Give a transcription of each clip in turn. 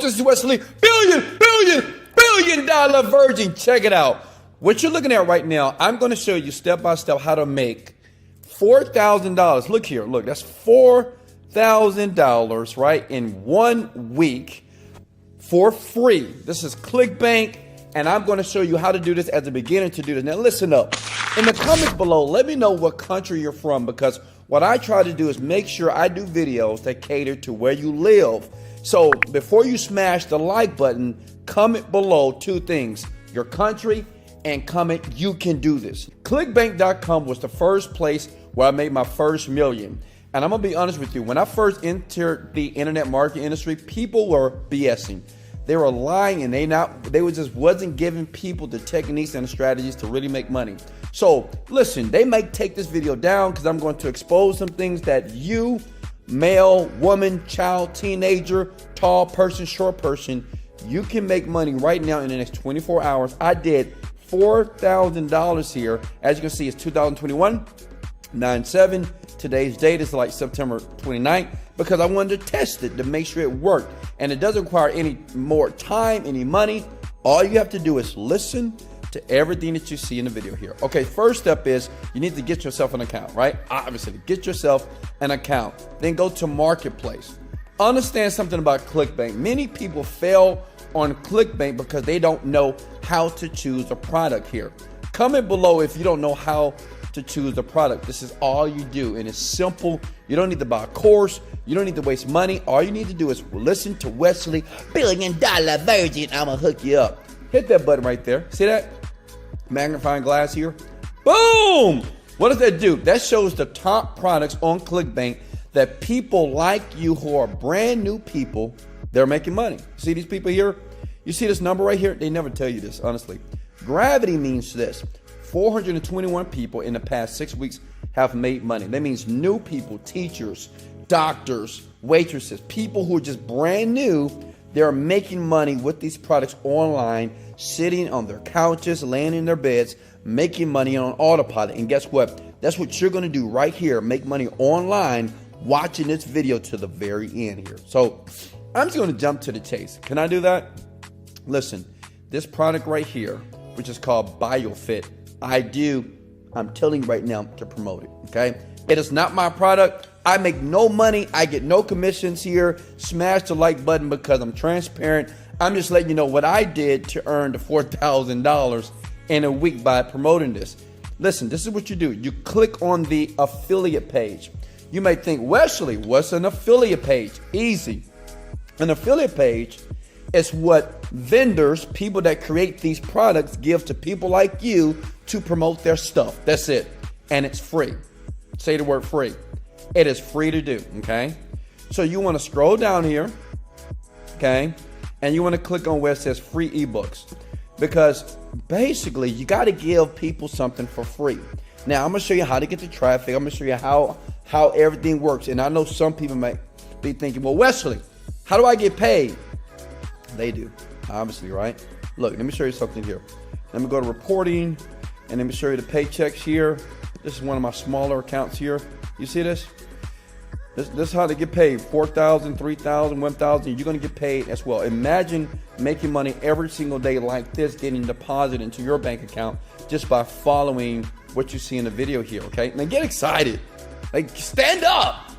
folks, this is Wesley, billion dollar virgin. Check it out. What you're looking at right now, I'm going to show you step by step how to make $4,000. Look here, look, that's $4,000, right, in 1 week for free. This is Clickbank, and I'm going to show you how to do this as a beginner to do this. Now listen up. In the comments below, let me know what country you're from, because what I try to do is make sure I do videos that cater to where you live. So before you smash the like button, comment below 2 things: your country, and comment you can do this. Clickbank.com was the first place where I made my first million. And I'm gonna be honest with you, when I first entered the internet marketing industry, people were BSing. They were lying, and they just wasn't giving people the techniques and the strategies to really make money. So listen, they might take this video down because I'm going to expose some things that you, male, woman, child, teenager, tall person, short person, you can make money right now in the next 24 hours. I did $4,000 here. As you can see, it's 2021, 9/7. Today's date is like September 29th, because I wanted to test it to make sure it worked. And it doesn't require any more time, any money. All you have to do is listen to everything that you see in the video here. Okay, first step is you need to get yourself an account, right? Obviously, get yourself an account. Then go to Marketplace. Understand something about Clickbank. Many people fail on Clickbank because they don't know how to choose a product here. Comment below if you don't know how to choose the product. This is all you do, and it's simple. You don't need to buy a course. You don't need to waste money. All you need to do is listen to Wesley, $1 billion virgin. I'm gonna hook you up. Hit that button right there. See that magnifying glass here? Boom! What does that do? That shows the top products on Clickbank that people like you who are brand new people, they're making money. See these people here? You see this number right here? They never tell you this, honestly. Gravity means this: 421 people in the past 6 weeks have made money. That means new people, teachers, doctors, waitresses, people who are just brand new. They're making money with these products online, sitting on their couches, laying in their beds, making money on autopilot. And guess what? That's what you're going to do right here. Make money online watching this video to the very end here. So I'm just going to jump to the chase. Can I do that? Listen, this product right here, which is called BioFit, I'm telling you right now to promote it, okay? It is not my product. I make no money. I get no commissions here. Smash the like button because I'm transparent. I'm just letting you know what I did to earn the $4,000 in a week by promoting this. Listen, this is what you do. You click on the affiliate page. You may think, Wesley, what's an affiliate page? Easy. An affiliate page is what vendors, people that create these products, give to people like you to promote their stuff. That's it. And it's free. Say the word free. It is free to do, okay? So you want to scroll down here, okay? And you want to click on where it says free ebooks, because basically you got to give people something for free. Now, I'm going to show you how to get the traffic. I'm going to show you how everything works. And I know some people might be thinking, well, Wesley, how do I get paid? They do, obviously, right? Look, let me show you something here. Let me go to reporting, and let me show you the paychecks here. This is one of my smaller accounts here. You see this? This is how they get paid. $4,000, $3,000, $1,000. You're going to get paid as well. Imagine making money every single day like this, getting deposited into your bank account just by following what you see in the video here, okay? Now get excited. Like, stand up.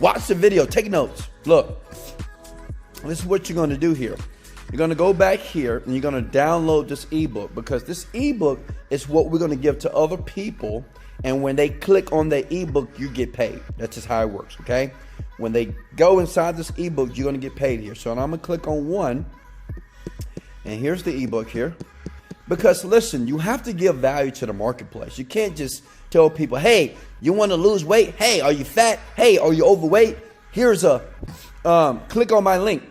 Watch the video. Take notes. Look, this is what you're going to do here. You're going to go back here, and you're going to download this ebook, because this ebook is what we're going to give to other people. And when they click on the ebook, you get paid. That's just how it works, okay? When they go inside this ebook, you're going to get paid here. So I'm going to click on one. And here's the ebook here. Because listen, you have to give value to the marketplace. You can't just tell people, hey, you want to lose weight? Hey, are you fat? Hey, are you overweight? Here's a click on my link.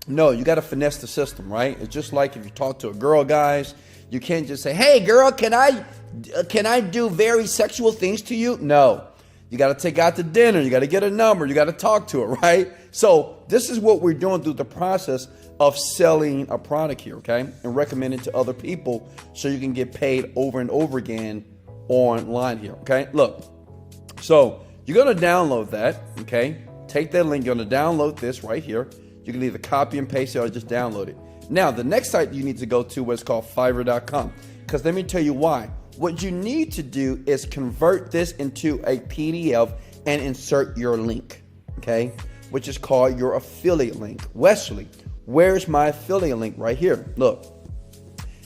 No, you got to finesse the system, right? It's just like if you talk to a girl, guys. You can't just say, hey, girl, can I do very sexual things to you? No. You got to take out to dinner. You got to get a number. You got to talk to her, right? So this is what we're doing through the process of selling a product here, okay? And recommending to other people so you can get paid over and over again online here, okay? Look, so you're going to download that, okay? Take that link. You're going to download this right here. You can either copy and paste it or just download it. Now, the next site you need to go to is called Fiverr.com, because let me tell you why. What you need to do is convert this into a PDF and insert your link, okay, which is called your affiliate link. Wesley, where's my affiliate link? Right here. Look,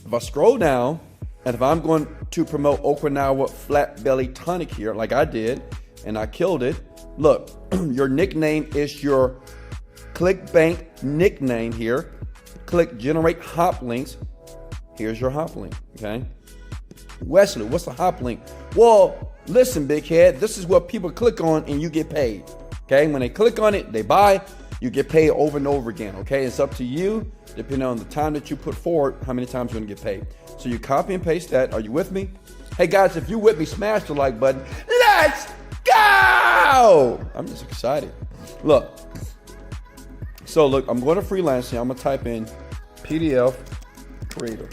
if I scroll down, and if I'm going to promote Okinawa Flat Belly Tonic here, like I did, and I killed it, look, your nickname is your Clickbank nickname here. Click generate hop links. Here's your hop link, okay? Wesley, what's a hop link? Well, listen, big head, this is what people click on and you get paid, okay? When they click on it, they buy, you get paid over and over again, okay? It's up to you, depending on the time that you put forward, how many times you're gonna get paid. So you copy and paste that. Are you with me? Hey guys, if you're with me, smash the like button. Let's go! I'm just excited. Look. So look, I'm going to freelancing. I'm going to type in PDF creator.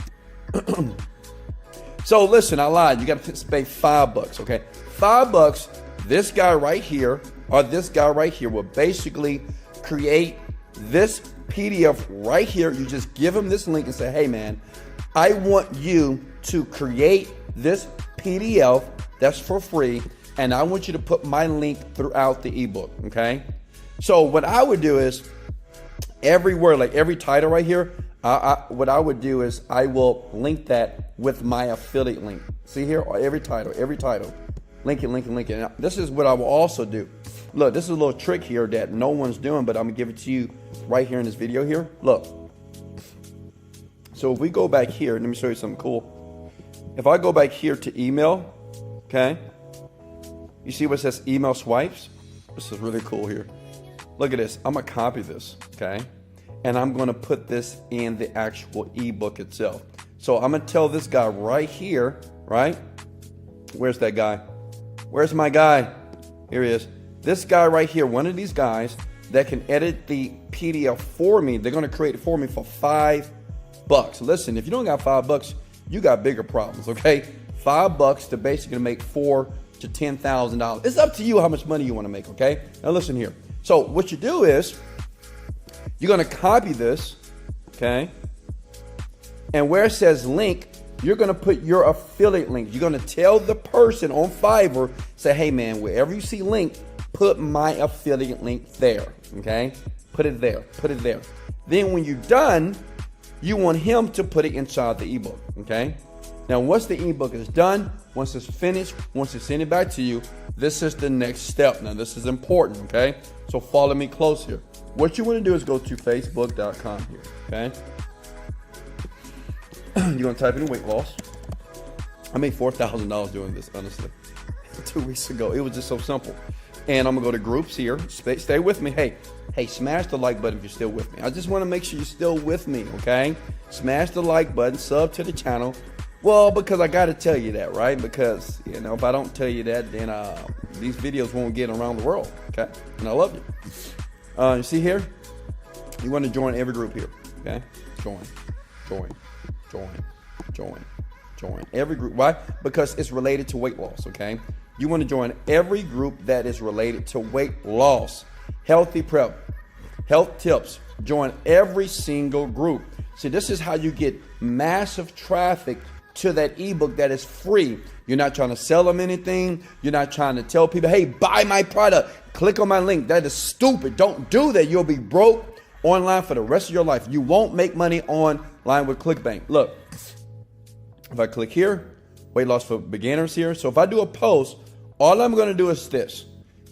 So listen, I lied. You got to pay $5, okay? $5. This guy right here or this guy right here will basically create this PDF right here. You just give him this link and say, hey man, I want you to create this PDF that's for free, and I want you to put my link throughout the ebook, okay? So what I would do is every word, like every title right here, what I would do is I will link that with my affiliate link. See here, every title, link it, link it, link it. Now, this is what I will also do. Look, this is a little trick here that no one's doing, but I'm gonna give it to you right here in this video here. Look. So if we go back here, let me show you something cool. If I go back here to email, okay, you see what it says email swipes? This is really cool here. Look at this. I'm going to copy this, okay, and I'm going to put this in the actual ebook itself. So I'm going to tell this guy right here, right? Where's that guy? Where's my guy? Here he is. This guy right here, one of these guys that can edit the PDF for me, they're going to create it for me for $5. Listen, if you don't got $5, you got bigger problems, okay? $5 to basically make $4,000 to $10,000. It's up to you how much money you want to make, okay? Now listen here. So what you do is you're going to copy this, okay? And where it says link, you're going to put your affiliate link. You're going to tell the person on Fiverr, say, hey man, wherever you see link, put my affiliate link there, okay? Put it there, put it there. Then when you're done, you want him to put it inside the ebook, okay? Now, once the ebook is done, once it's finished, once it's sent it back to you, this is the next step. Now, this is important, okay? So follow me close here. What you want to do is go to facebook.com here, okay? You're going to type in weight loss. I made $4,000 doing this, honestly, 2 weeks ago. It was just so simple. And I'm going to go to groups here. Stay with me. Hey, smash the like button if you're still with me. I just want to make sure you're still with me, okay? Smash the like button, sub to the channel. Well, because I got to tell you that, right? Because, you know, if I don't tell you that, then these videos won't get around the world, okay? And I love you. You see here? You want to join every group here, okay? Join. Every group. Why? Because it's related to weight loss, okay? You want to join every group that is related to weight loss, healthy prep, health tips. Join every single group. See, this is how you get massive traffic to that ebook that is free. You're not trying to sell them anything. You're not trying to tell people, hey, buy my product. Click on my link. That is stupid. Don't do that. You'll be broke online for the rest of your life. You won't make money online with Clickbank. Look, if I click here, weight loss for beginners here. So if I do a post, all I'm going to do is this.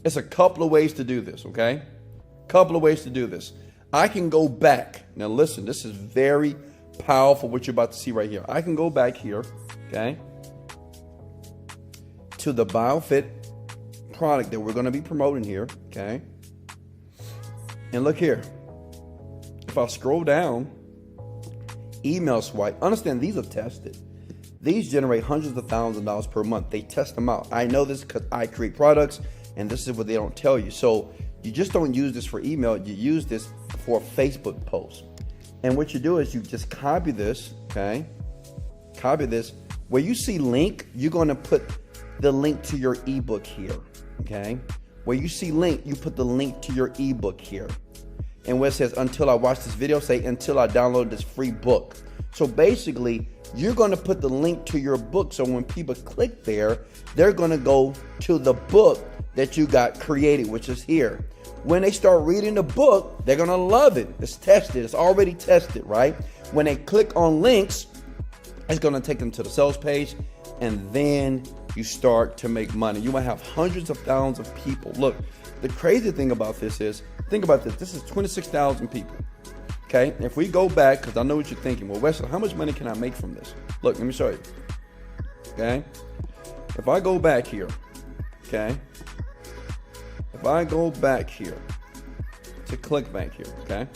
It's a couple of ways to do this, okay? Couple of ways to do this. I can go back. Now listen, this is very powerful what you're about to see right here. I can go back here, okay, to the BioFit product that we're going to be promoting here, okay? And look here. If I scroll down, email swipe, understand these are tested. These generate hundreds of thousands of dollars per month. They test them out. I know this because I create products, and this is what they don't tell you. So you just don't use this for email. You use this for Facebook posts. And what you do is you just copy this, okay? Copy this. Where you see link, you're going to put the link to your ebook here, okay? Where you see link, you put the link to your ebook here. And where it says, until I watch this video, say, until I download this free book. So basically, you're going to put the link to your book. So when people click there, they're going to go to the book that you got created, which is here. When they start reading the book, they're going to love it. It's tested. It's already tested, right? When they click on links, it's going to take them to the sales page, and then you start to make money. You might have hundreds of thousands of people. Look, the crazy thing about this is, think about this. This is 26,000 people. Okay, if we go back, because I know what you're thinking, well, Wesley, how much money can I make from this? Look, let me show you. Okay, if I go back here, okay, if I go back here to Clickbank here, okay,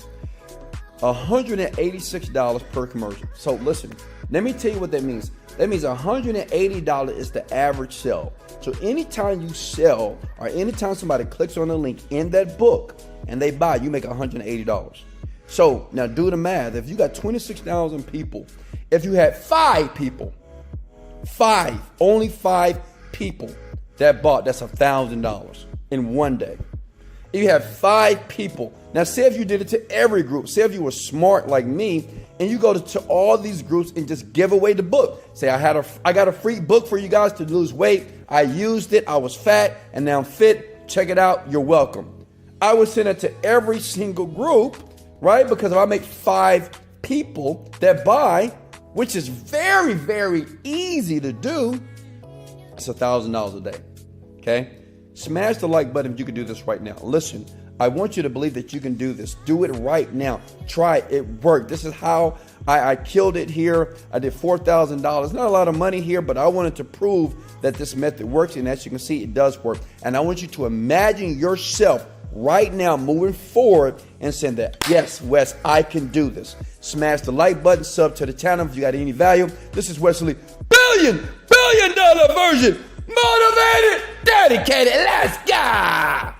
$186 per commercial. So listen, let me tell you what that means. That means $180 is the average sell. So anytime you sell, or anytime somebody clicks on a link in that book and they buy, you make $180. So now do the math. If you got 26,000 people, if you had 5 people, only 5 people that bought, that's $1,000 in one day. If you have 5 people, now say if you did it to every group, say if you were smart like me and you go to all these groups and just give away the book. Say I got a free book for you guys to lose weight. I used it, I was fat, and now I'm fit. Check it out, you're welcome. I would send it to every single group, right? Because if I make 5 people that buy, which is very, very easy to do, it's $1,000 a day, okay? Smash the like button if you can do this right now. Listen, I want you to believe that you can do this. Do it right now. Try it. It worked. This is how I killed it here. I did $4,000. Not a lot of money here, but I wanted to prove that this method works. And as you can see, it does work. And I want you to imagine yourself right now moving forward and saying that, yes, Wes, I can do this. Smash the like button, sub to the channel if you got any value. This is Wesley, billion dollar version, motivated, dedicated. Let's go.